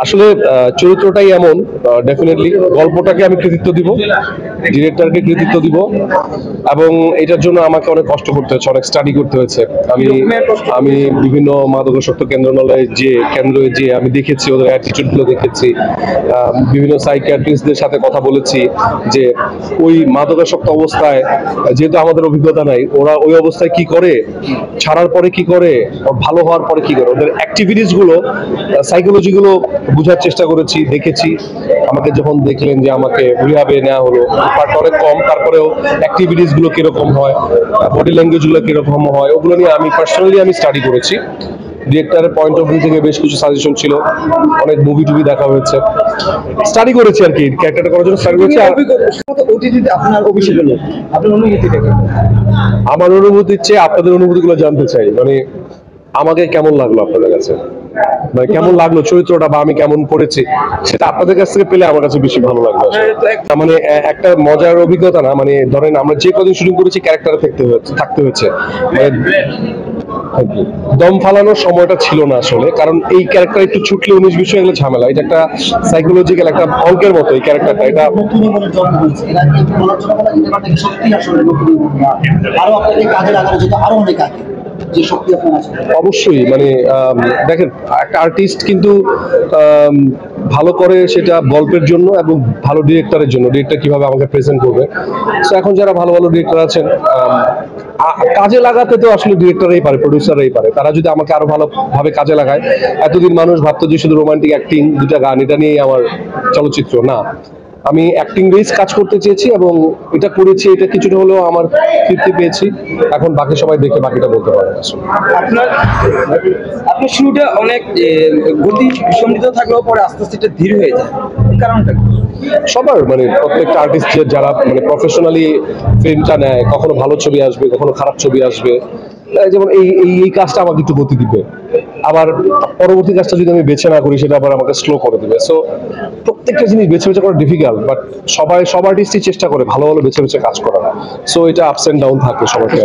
আসলে চরিত্রটাই এমন, ডেফিনেটলি গল্পটাকে আমি কৃতিত্ব দিব, ডিরেক্টরকে কৃতিত্ব দিব, এবং এটার জন্য আমাকে অনেক কষ্ট করতে হয়েছে, অনেক স্টাডি করতে হয়েছে। আমি বিভিন্ন মাদকাসক্ত কেন্দ্রে যে আমি দেখেছি, ওদের অ্যাটিটিউড গুলো দেখেছি, বিভিন্ন সাইকিয়াট্রিস্টদের সাথে কথা বলেছি যে ওই মাদকাসক্ত অবস্থায়, যেহেতু আমাদের অভিজ্ঞতা নাই, ওরা ওই অবস্থায় কি করে, ছাড়ার পরে কি করে, ভালো হওয়ার পরে কি করে, ওদের অ্যাক্টিভিটিস গুলো, সাইকোলজি গুলো বোঝার চেষ্টা করেছি, দেখেছি। আমাকে যখন দেখলেন যে আমাকে রিহাবে নেওয়া হলো, পার্ট অনেক কম, তারপরেও অ্যাক্টিভিটিস গুলো কিরকম হয়, বডি ল্যাঙ্গুয়েজ গুলো কিরকম হয়, ওগুলো নিয়ে আমি পার্সোনালি স্টাডি করেছি। ডিরেক্টরের পয়েন্ট অফ ভিউ থেকে বেশ কিছু সাজেশন ছিল, অনেক মুভি টুভি দেখা হয়েছে, স্টাডি করেছি আর কি, ক্যারেক্টারটা করার জন্য স্টাডি করেছি। ওটিটিতে আপনার অভিষেক হলো, আপনার অনুভূতিটা কি? আমার অনুভূতির চেয়ে আপনাদের অনুভূতিগুলো জানতে চাই, মানে আমাকে কেমন লাগলো আপনাদের কাছে, মানে কেমন লাগলো চরিত্রটা, বা আমি কেমন করেছি, সেটা আপনাদের কাছ থেকে পেলে আমার কাছে বেশি ভালো লাগলো। মানে একটা মজার অভিজ্ঞতা না, মানে ধরেন আমরা যে কদিন শুটিং করেছি ক্যারেক্টারে থাকতে হয়েছে, মানে দম ফালানোর সময়টা ছিল না আসলে, কারণ এই ক্যারেক্টার একটু ছুটলে 19-20 হয়ে গেলে ঝামেলা। এটা একটা সাইকোলজিক্যাল একটা অঙ্কের মতো এই ক্যারেক্টারটা, এটা অবশ্যই। মানে দেখেন, একটা আর্টিস্ট কিন্তু ভালো করে সেটা গল্পের জন্য এবং ভালো ডিরেক্টরের জন্য, ডিরেক্টর কিভাবে আমাকে প্রেজেন্ট করবে। তো এখন যারা ভালো ভালো ডিরেক্টর আছেন, কাজে লাগাতে তো আসলে ডিরেক্টরই পারে, প্রডিউসাররাই পারে। তারা যদি আমাকে আরো ভালোভাবে কাজে লাগায়, এতদিন মানুষ ভাবতো যে শুধু রোমান্টিক অ্যাক্টিং, দুটা গান, এটা নিয়েই আমার চলচ্চিত্র না। আমি অ্যাক্টিং বেস কাজ করতে চেয়েছি এবং এটা করেছি, এটা কিছুটা হলেও আমার তৃপ্তি পেয়েছি। এখন বাকি সবাই দেখে বাকিটা বলতে পারে। আপনার শুরুটা অনেক গতি সমৃদ্ধ থাকলেও পরে আস্তে আস্তে এটা ধীর হয়ে যায়, কারণটা সবার, মানে প্রত্যেকটা আর্টিস্ট যারা মানে প্রফেশনালি ফিল্মটা নেয়, কখনো ভালো ছবি আসবে, কখনো খারাপ ছবি আসবে। যেমন এই কাজটা আমাকে একটু গতি দিবে, আবার পরবর্তী কাজটা যদি আমি বেছে না করি সেটা আবার আমাকে স্লো করে দিবে। সো প্রত্যেকটা জিনিস বেছে বেছে করা ডিফিকাল্ট, বাট সব আর্টিস্টই চেষ্টা করে ভালো ভালো বেছে বেছে কাজ করা। সো এটা আপস এন্ড ডাউন থাকে সবাইকে।